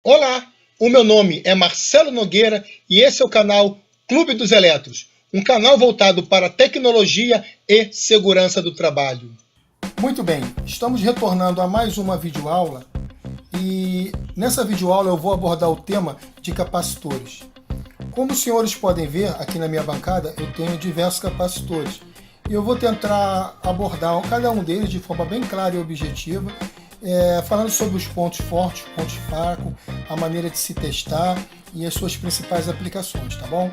Olá, o meu nome é Marcelo Nogueira e esse é o canal Clube dos Eletros, um canal voltado para tecnologia e segurança do trabalho. Muito bem, estamos retornando a mais uma videoaula e nessa videoaula eu vou abordar o tema de capacitores. Como os senhores podem ver aqui na minha bancada, eu tenho diversos capacitores e eu vou tentar abordar cada um deles de forma bem clara e objetiva, falando sobre os pontos fortes, pontos fracos, a maneira de se testar e as suas principais aplicações, tá bom?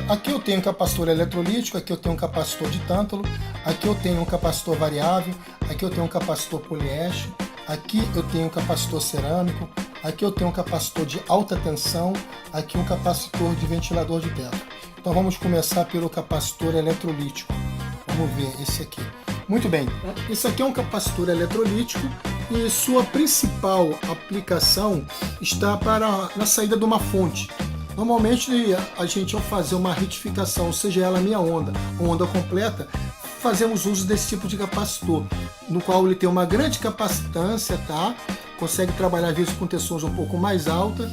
Aqui eu tenho um capacitor eletrolítico, aqui eu tenho um capacitor de tântalo, aqui eu tenho um capacitor variável, aqui eu tenho um capacitor poliéster, aqui eu tenho um capacitor cerâmico, aqui eu tenho um capacitor de alta tensão, aqui um capacitor de ventilador de teto. Então vamos começar pelo capacitor eletrolítico. Vamos ver esse aqui. Muito bem, esse aqui é um capacitor eletrolítico e sua principal aplicação está na saída de uma fonte. Normalmente a gente, ao fazer uma retificação, seja ela meia onda ou onda completa, fazemos uso desse tipo de capacitor, no qual ele tem uma grande capacitância, tá? Consegue trabalhar às vezes com tensões um pouco mais altas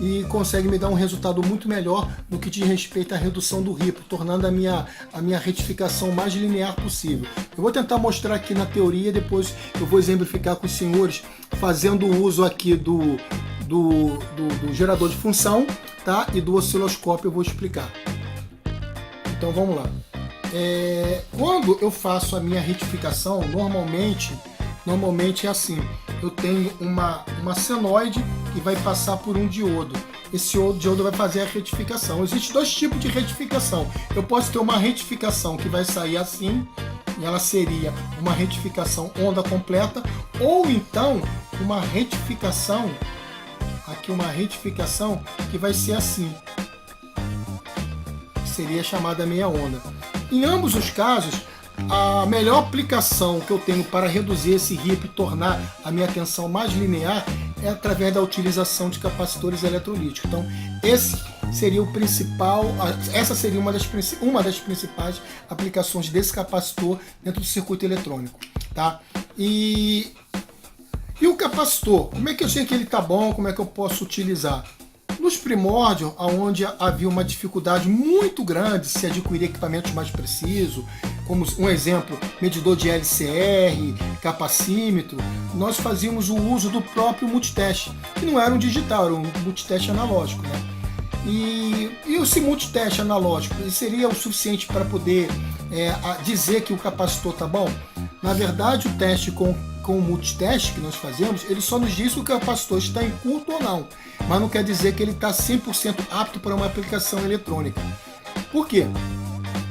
e consegue me dar um resultado muito melhor no que diz respeito à redução do RIPO, tornando a minha retificação mais linear possível. Eu vou tentar mostrar aqui na teoria, depois eu vou exemplificar com os senhores fazendo uso aqui do gerador de função, tá? E do osciloscópio eu vou explicar. Então vamos lá. Quando eu faço a minha retificação, normalmente é assim. Eu tenho uma senoide que vai passar por um diodo. Esse diodo vai fazer a retificação. Existem dois tipos de retificação. Eu posso ter uma retificação que vai sair assim, e ela seria uma retificação onda completa, ou então uma retificação, aqui uma retificação que vai ser assim, que seria chamada meia onda. Em ambos os casos, a melhor aplicação que eu tenho para reduzir esse RIP e tornar a minha tensão mais linear é através da utilização de capacitores eletrolíticos. Então, essa seria uma das principais aplicações desse capacitor dentro do circuito eletrônico, tá? E o capacitor, como é que eu sei que ele está bom, como é que eu posso utilizar? Nos primórdios, onde havia uma dificuldade muito grande de se adquirir equipamentos mais precisos, como um exemplo, medidor de LCR, capacímetro, nós fazíamos o uso do próprio multiteste, que não era um digital, era um multiteste analógico, né? E esse multiteste analógico seria o suficiente para poder dizer que o capacitor está bom? Na verdade, o teste com o multiteste que nós fazemos, ele só nos diz se o capacitor está em curto ou não, mas não quer dizer que ele está 100% apto para uma aplicação eletrônica. Por quê?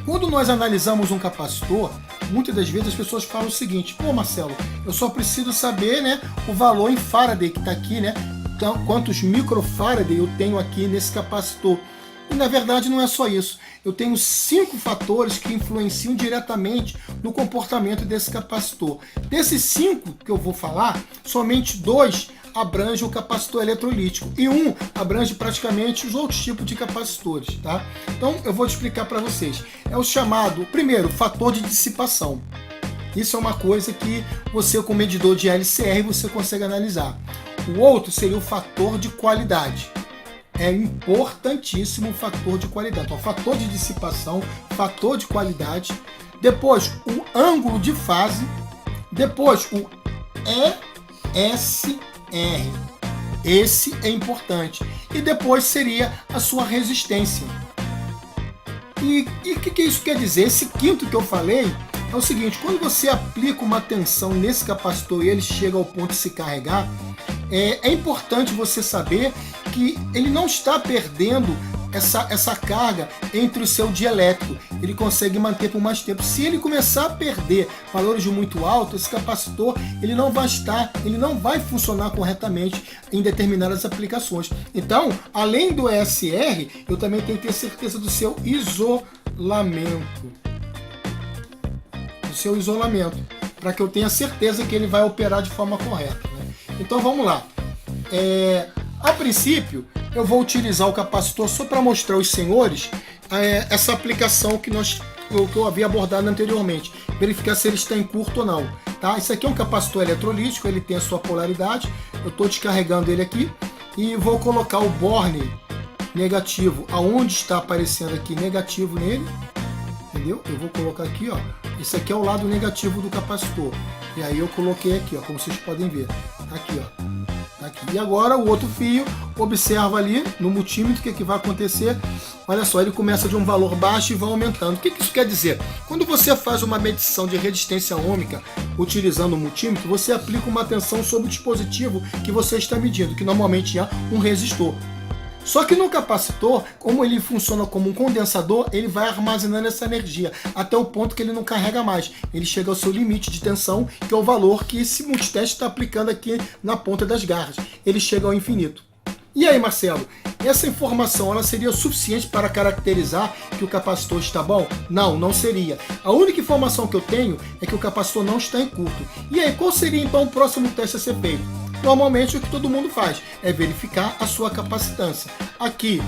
Quando nós analisamos um capacitor, muitas das vezes as pessoas falam o seguinte: pô, Marcelo, eu só preciso saber, né, o valor em Faraday que está aqui, né? Então, quantos microfaraday eu tenho aqui nesse capacitor. E na verdade não é só isso. Eu tenho 5 fatores que influenciam diretamente no comportamento desse capacitor. Desses 5 que eu vou falar, somente 2 abrange o capacitor eletrolítico e 1 abrange praticamente os outros tipos de capacitores, tá? Então eu vou explicar para vocês. É o chamado, primeiro, fator de dissipação. Isso é uma coisa que você, com medidor de LCR, você consegue analisar. O outro seria o fator de qualidade. É importantíssimo o fator de qualidade. Então, fator de dissipação, fator de qualidade, depois o ângulo de fase, depois o ESR. Esse é importante. E depois seria a sua resistência. E o que isso quer dizer? Esse quinto que eu falei é o seguinte: quando você aplica uma tensão nesse capacitor e ele chega ao ponto de se carregar, é importante você saber que ele não está perdendo essa carga entre o seu dielétrico. Ele consegue manter por mais tempo. Se ele começar a perder valores de muito alto, esse capacitor ele não vai funcionar corretamente em determinadas aplicações. Então, além do ESR, eu também tenho que ter certeza do seu isolamento. Para que eu tenha certeza que ele vai operar de forma correta, né? Então vamos lá. A princípio, eu vou utilizar o capacitor só para mostrar aos senhores essa aplicação que eu havia abordado anteriormente. Verificar se ele está em curto ou não. Tá? Isso aqui é um capacitor eletrolítico, ele tem a sua polaridade. Eu estou descarregando ele aqui. e vou colocar o borne negativo aonde está aparecendo aqui negativo nele, entendeu? Eu vou colocar aqui, ó, esse aqui é o lado negativo do capacitor, e aí eu coloquei aqui, ó, como vocês podem ver, aqui, ó, aqui. E agora o outro fio, observa ali no multímetro o que vai acontecer. Olha só, ele começa de um valor baixo e vai aumentando. O que isso quer dizer? Quando você faz uma medição de resistência ohmica utilizando o multímetro, você aplica uma tensão sobre o dispositivo que você está medindo, que normalmente é um resistor. Só que no capacitor, como ele funciona como um condensador, ele vai armazenando essa energia até o ponto que ele não carrega mais. Ele chega ao seu limite de tensão, que é o valor que esse multiteste está aplicando aqui na ponta das garras. Ele chega ao infinito. E aí, Marcelo, essa informação ela seria suficiente para caracterizar que o capacitor está bom? Não, não seria. A única informação que eu tenho é que o capacitor não está em curto. E aí, qual seria então o próximo teste a ser feito? Normalmente o que todo mundo faz é verificar a sua capacitância. Aqui,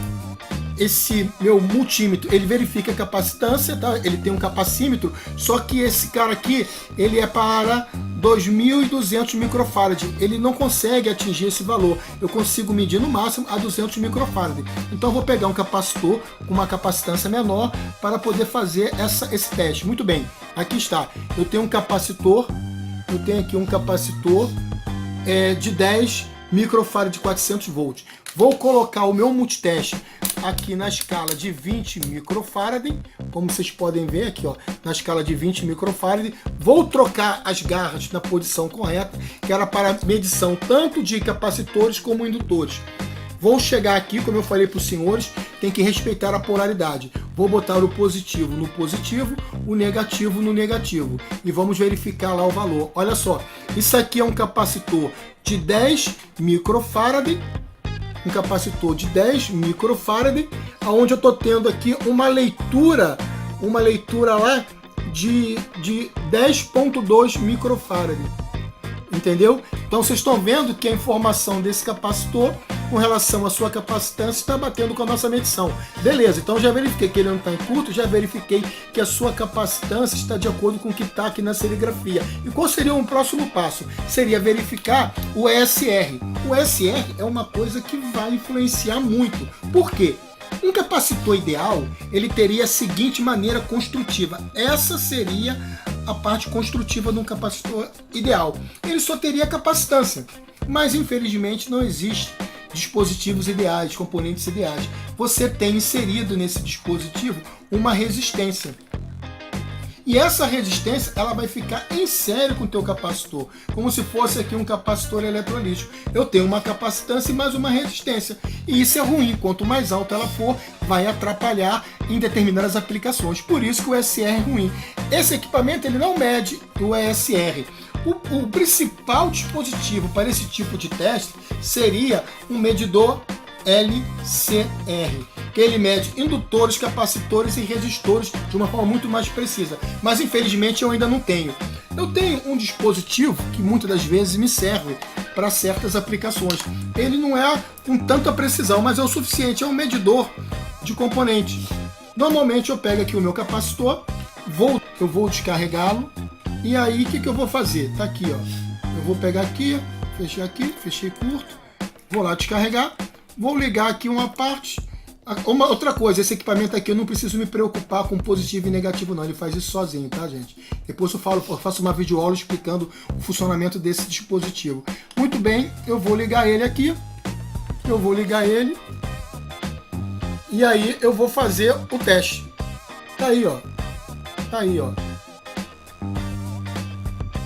esse meu multímetro, ele verifica a capacitância, tá? Ele tem um capacímetro, só que esse cara aqui, ele é para 2.200 microfarad. Ele não consegue atingir esse valor. Eu consigo medir no máximo a 200 microfarad. Então eu vou pegar um capacitor com uma capacitância menor para poder fazer esse teste. Muito bem, aqui está. Eu tenho aqui um capacitor de 10 microfarad de 400 volts. Vou colocar o meu multiteste aqui na escala de 20 microfarad, como vocês podem ver aqui, ó, na escala de 20 microfarad. Vou trocar as garras na posição correta, que era para medição tanto de capacitores como indutores. Vou chegar aqui, como eu falei para os senhores, tem que respeitar a polaridade. Vou botar o positivo no positivo, o negativo no negativo. E vamos verificar lá o valor. Olha só, isso aqui é um capacitor de 10 microfarad, um capacitor de 10 microfarad, onde eu estou tendo aqui uma leitura lá de 10.2 microfarad. Entendeu? Então vocês estão vendo que a informação desse capacitor com relação à sua capacitância está batendo com a nossa medição. Beleza, então já verifiquei que ele não está em curto, já verifiquei que a sua capacitância está de acordo com o que está aqui na serigrafia. E qual seria um próximo passo? Seria verificar o ESR. O ESR é uma coisa que vai influenciar muito. Por quê? Um capacitor ideal, ele teria a seguinte maneira construtiva. Essa seria a parte construtiva de um capacitor ideal. Ele só teria capacitância, mas infelizmente não existe dispositivos ideais, componentes ideais. Você tem inserido nesse dispositivo uma resistência. E essa resistência ela vai ficar em série com o teu capacitor, como se fosse aqui um capacitor eletrolítico. Eu tenho uma capacitância e mais uma resistência. E isso é ruim, quanto mais alta ela for, vai atrapalhar em determinadas aplicações. Por isso que o ESR é ruim. Esse equipamento ele não mede o ESR. O principal dispositivo para esse tipo de teste seria um medidor LCR, que ele mede indutores, capacitores e resistores de uma forma muito mais precisa. Mas infelizmente eu ainda não tenho. Eu tenho um dispositivo que muitas das vezes me serve para certas aplicações. Ele não é com tanta precisão, mas é o suficiente, é um medidor de componente. Normalmente eu pego aqui o meu capacitor, eu vou descarregá-lo, e aí o que eu vou fazer? Tá aqui, ó. Eu vou pegar aqui, fechei curto, vou lá descarregar, vou ligar aqui uma parte. Uma outra coisa, esse equipamento aqui eu não preciso me preocupar com positivo e negativo não, ele faz isso sozinho, tá, gente? Depois eu faço uma videoaula explicando o funcionamento desse dispositivo. Muito bem, eu vou ligar ele aqui, e aí eu vou fazer o teste. Tá aí, ó.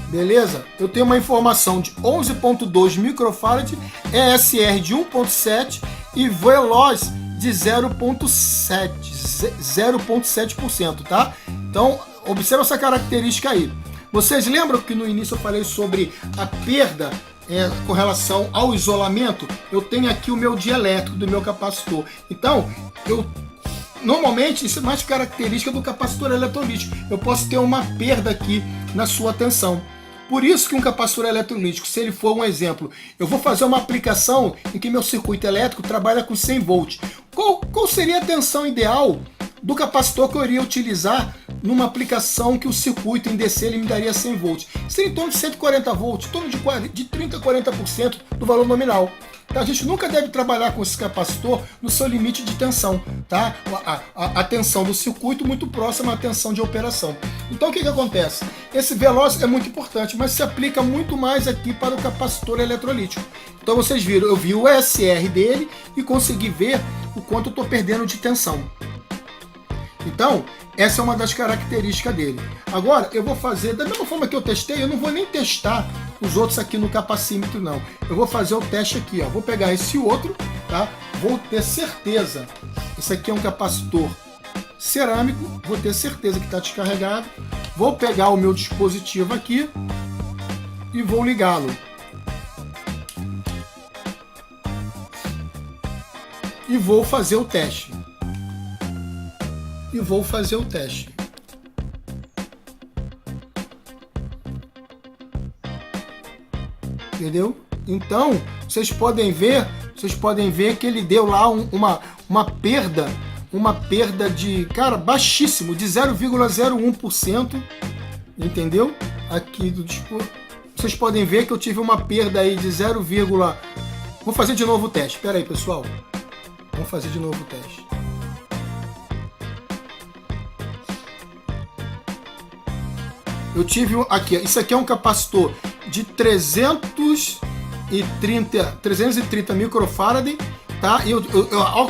Beleza? Eu tenho uma informação de 11.2 microfarad, ESR de 1.7 e veloz de 0.7%, tá? Então, observa essa característica aí. Vocês lembram que no início eu falei sobre a perda com relação ao isolamento? Eu tenho aqui o meu dielétrico do meu capacitor. Então, normalmente, isso é mais característica do capacitor eletrolítico. Eu posso ter uma perda aqui na sua tensão. Por isso que um capacitor eletrolítico, se ele for um exemplo, eu vou fazer uma aplicação em que meu circuito elétrico trabalha com 100 volts. Qual seria a tensão ideal do capacitor que eu iria utilizar numa aplicação que o circuito em DC ele me daria 100 volts? Seria em torno de 140 volts, em torno de 30 a 40% do valor nominal. Tá? A gente nunca deve trabalhar com esse capacitor no seu limite de tensão, tá? A tensão do circuito muito próxima à tensão de operação. Então o que acontece? Esse veloz é muito importante, mas se aplica muito mais aqui para o capacitor eletrolítico. Então vocês viram, eu vi o ESR dele e consegui ver o quanto eu estou perdendo de tensão. Então, essa é uma das características dele. Agora, eu vou fazer, da mesma forma que eu testei, eu não vou nem testar os outros aqui no capacímetro, não. Eu vou fazer o teste aqui, ó. Vou pegar esse outro, tá? Vou ter certeza. Esse aqui é um capacitor cerâmico, vou ter certeza que está descarregado. Vou pegar o meu dispositivo aqui e vou ligá-lo. E vou fazer o teste. Entendeu? Então, vocês podem ver que ele deu lá uma perda de, cara, baixíssimo, de 0,01%, entendeu? Aqui do dispositivo. Vocês podem ver que eu tive uma perda aí de 0, vou fazer de novo o teste. Espera aí, pessoal. Vamos fazer de novo o teste. Eu tive aqui, isso aqui é um capacitor de 330 microfarad, tá? E olha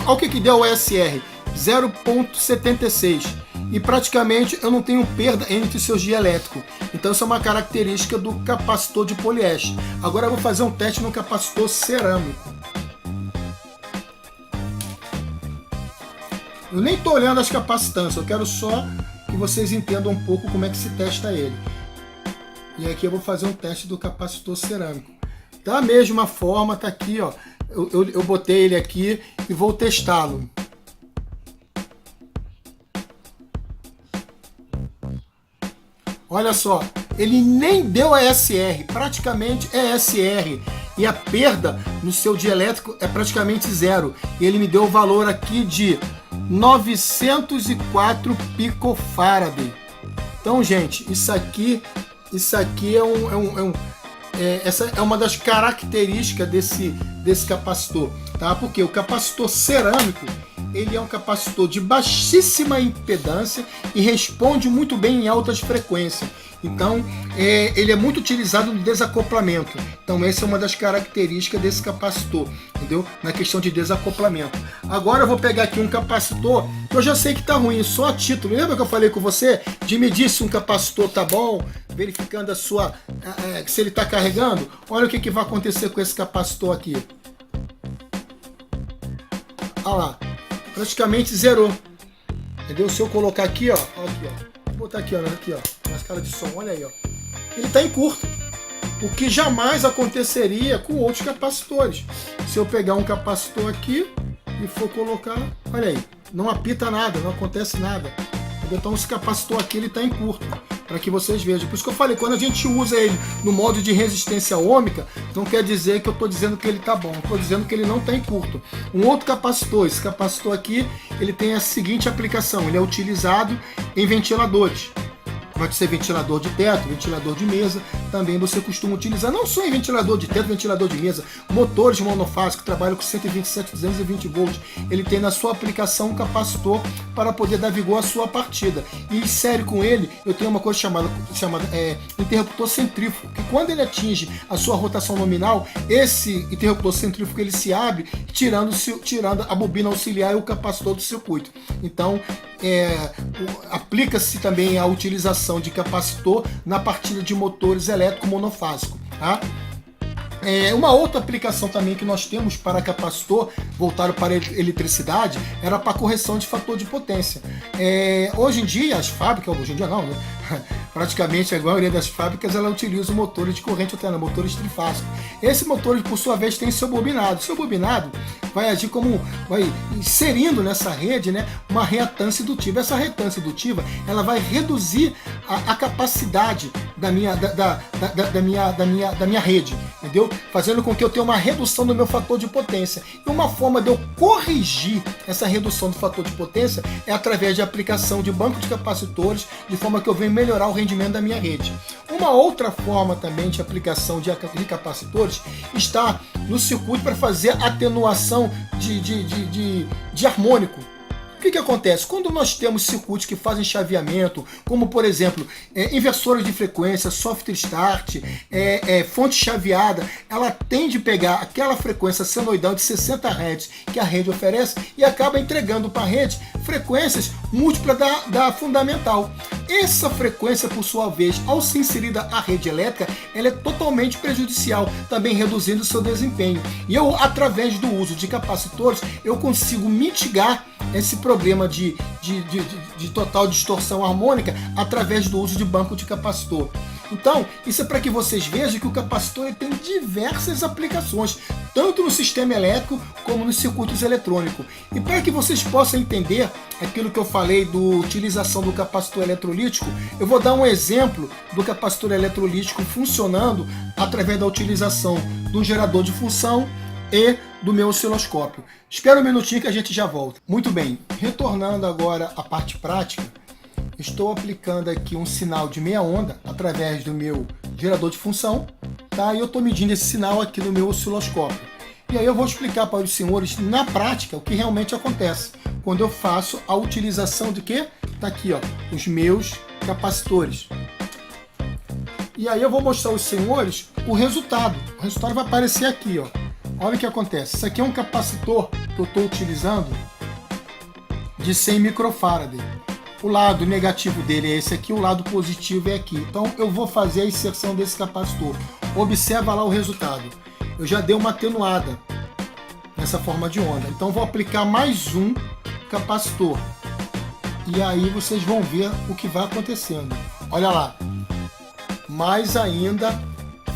o que deu o ESR, 0,76. E praticamente eu não tenho perda entre seus dielétricos. Então isso é uma característica do capacitor de poliéster. Agora eu vou fazer um teste no capacitor cerâmico. Eu nem estou olhando as capacitâncias, eu quero só que vocês entendam um pouco como é que se testa ele. E aqui eu vou fazer um teste do capacitor cerâmico. Da mesma forma, tá aqui, ó. Eu botei ele aqui e vou testá-lo. Olha só, ele nem deu ESR, praticamente é ESR. E a perda no seu dielétrico é praticamente zero. E ele me deu o valor aqui de 904 picofarad. Então, gente, isso aqui essa é uma das características desse capacitor, tá? Porque o capacitor cerâmico, ele é um capacitor de baixíssima impedância e responde muito bem em altas frequências. Então, ele é muito utilizado no desacoplamento. Então, essa é uma das características desse capacitor, entendeu? Na questão de desacoplamento. Agora eu vou pegar aqui um capacitor que eu já sei que tá ruim, só a título. Lembra que eu falei com você de medir se um capacitor tá bom, verificando se ele tá carregando? Olha o que vai acontecer com esse capacitor aqui. Olha lá, praticamente zerou. Entendeu? Se eu colocar aqui, ó, aqui, ó. Vou botar aqui, ó, na escala de som, olha aí, ó. Ele está em curto, o que jamais aconteceria com outros capacitores. Se eu pegar um capacitor aqui e for colocar, olha aí, não apita nada, não acontece nada. Então esse capacitor aqui ele está em curto, para que vocês vejam. Por isso que eu falei, quando a gente usa ele no modo de resistência ohmica, não quer dizer que eu estou dizendo que ele está bom, estou dizendo que ele não está em curto. Um outro capacitor, esse capacitor aqui, ele tem a seguinte aplicação, ele é utilizado em ventiladores. Pode ser ventilador de teto, ventilador de mesa, também você costuma utilizar, não só em ventilador de teto, ventilador de mesa, motores monofásicos que trabalham com 127, 220 volts, ele tem na sua aplicação um capacitor para poder dar vigor à sua partida. E insere com ele, eu tenho uma coisa chamada interruptor centrífugo, que quando ele atinge a sua rotação nominal, esse interruptor centrífugo ele se abre, tirando a bobina auxiliar e o capacitor do circuito. Então, aplica-se também a utilização de capacitor na partida de motores elétricos monofásicos, tá? Uma outra aplicação também que nós temos para capacitor voltado para eletricidade era para correção de fator de potência. Hoje em dia as fábricas, hoje em dia não, né? Praticamente a maioria das fábricas ela utiliza motores de corrente alterna, motores trifásicos. Esse motor, por sua vez, tem seu bobinado. Seu bobinado vai agir vai inserindo nessa rede, né, uma reatância indutiva. Essa reatância indutiva ela vai reduzir a capacidade da minha rede, entendeu? Fazendo com que eu tenha uma redução do meu fator de potência. E uma forma de eu corrigir essa redução do fator de potência é através de aplicação de banco de capacitores, de forma que eu venha melhorar o rendimento rendimento da minha rede. Uma outra forma também de aplicação de capacitores está no circuito para fazer atenuação de harmônico. O que acontece? Quando nós temos circuitos que fazem chaveamento, como por exemplo, inversores de frequência, soft start, fonte chaveada, ela tende a pegar aquela frequência senoidal de 60 Hz que a rede oferece e acaba entregando para a rede frequências múltiplas da fundamental. Essa frequência, por sua vez, ao ser inserida à rede elétrica, ela é totalmente prejudicial, também reduzindo o seu desempenho. E eu, através do uso de capacitores, eu consigo mitigar esse problema de total distorção harmônica através do uso de banco de capacitor. Então, isso é para que vocês vejam que o capacitor tem diversas aplicações, tanto no sistema elétrico como nos circuitos eletrônicos. E para que vocês possam entender aquilo que eu falei da utilização do capacitor eletrolítico, eu vou dar um exemplo do capacitor eletrolítico funcionando através da utilização do gerador de função e do meu osciloscópio. Espera um minutinho que a gente já volta. Muito bem, retornando agora à parte prática, estou aplicando aqui um sinal de meia onda através do meu gerador de função, tá? E eu estou medindo esse sinal aqui no meu osciloscópio. E aí eu vou explicar para os senhores na prática o que realmente acontece quando eu faço a utilização de quê? Tá aqui, ó, os meus capacitores. E aí eu vou mostrar aos senhores o resultado. O resultado vai aparecer aqui, ó. Olha o que acontece. Isso aqui é um capacitor que eu estou utilizando de 100 microfarad. O lado negativo dele é esse aqui, o lado positivo é aqui. Então eu vou fazer a inserção desse capacitor. Observa lá o resultado. Eu já dei uma atenuada nessa forma de onda. Então vou aplicar mais um capacitor. E aí vocês vão ver o que vai acontecendo. Olha lá. Mais ainda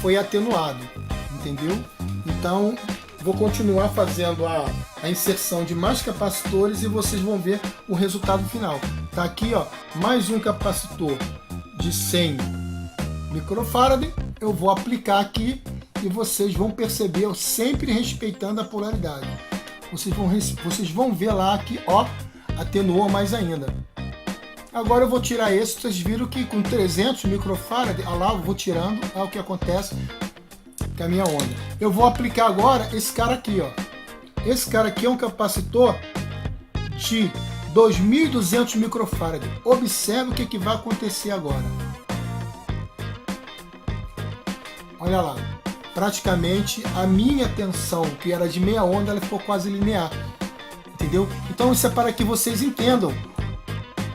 foi atenuado. Entendeu? Então vou continuar fazendo a inserção de mais capacitores e vocês vão ver o resultado final. Tá aqui, ó, mais um capacitor de 100 microfarad. Eu vou aplicar aqui e vocês vão perceber, ó, sempre respeitando a polaridade. Vocês vão ver lá que, ó, atenuou mais ainda. Agora eu vou tirar esse. Vocês viram que com 300 microfarad, olha lá, eu vou tirando, é o que acontece com a minha onda. Eu vou aplicar agora esse cara aqui, ó. Esse cara aqui é um capacitor de 2.200 microfarad. Observe o que vai acontecer agora. Olha lá. Praticamente a minha tensão, que era de meia onda, ela ficou quase linear. Entendeu? Então isso é para que vocês entendam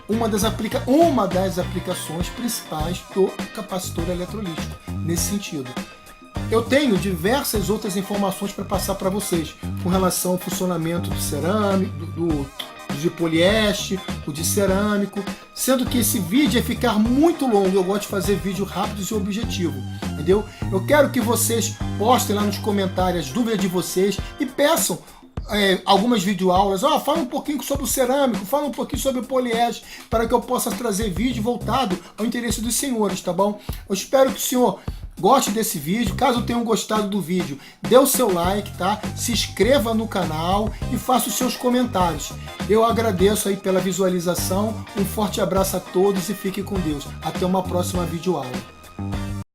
uma das aplicações principais do capacitor eletrolítico, nesse sentido. Eu tenho diversas outras informações para passar para vocês com relação ao funcionamento do cerâmico, de poliéster, o de cerâmico, sendo que esse vídeo ia ficar muito longo. Eu gosto de fazer vídeos rápidos e objetivos, entendeu? Eu quero que vocês postem lá nos comentários as dúvidas de vocês e peçam algumas videoaulas. Fala um pouquinho sobre o cerâmico, fala um pouquinho sobre o poliéster, para que eu possa trazer vídeo voltado ao interesse dos senhores, tá bom? Eu espero que o senhor goste desse vídeo. Caso tenham gostado do vídeo, dê o seu like, tá? Se inscreva no canal e faça os seus comentários. Eu agradeço aí pela visualização. Um forte abraço a todos e fiquem com Deus. Até uma próxima videoaula.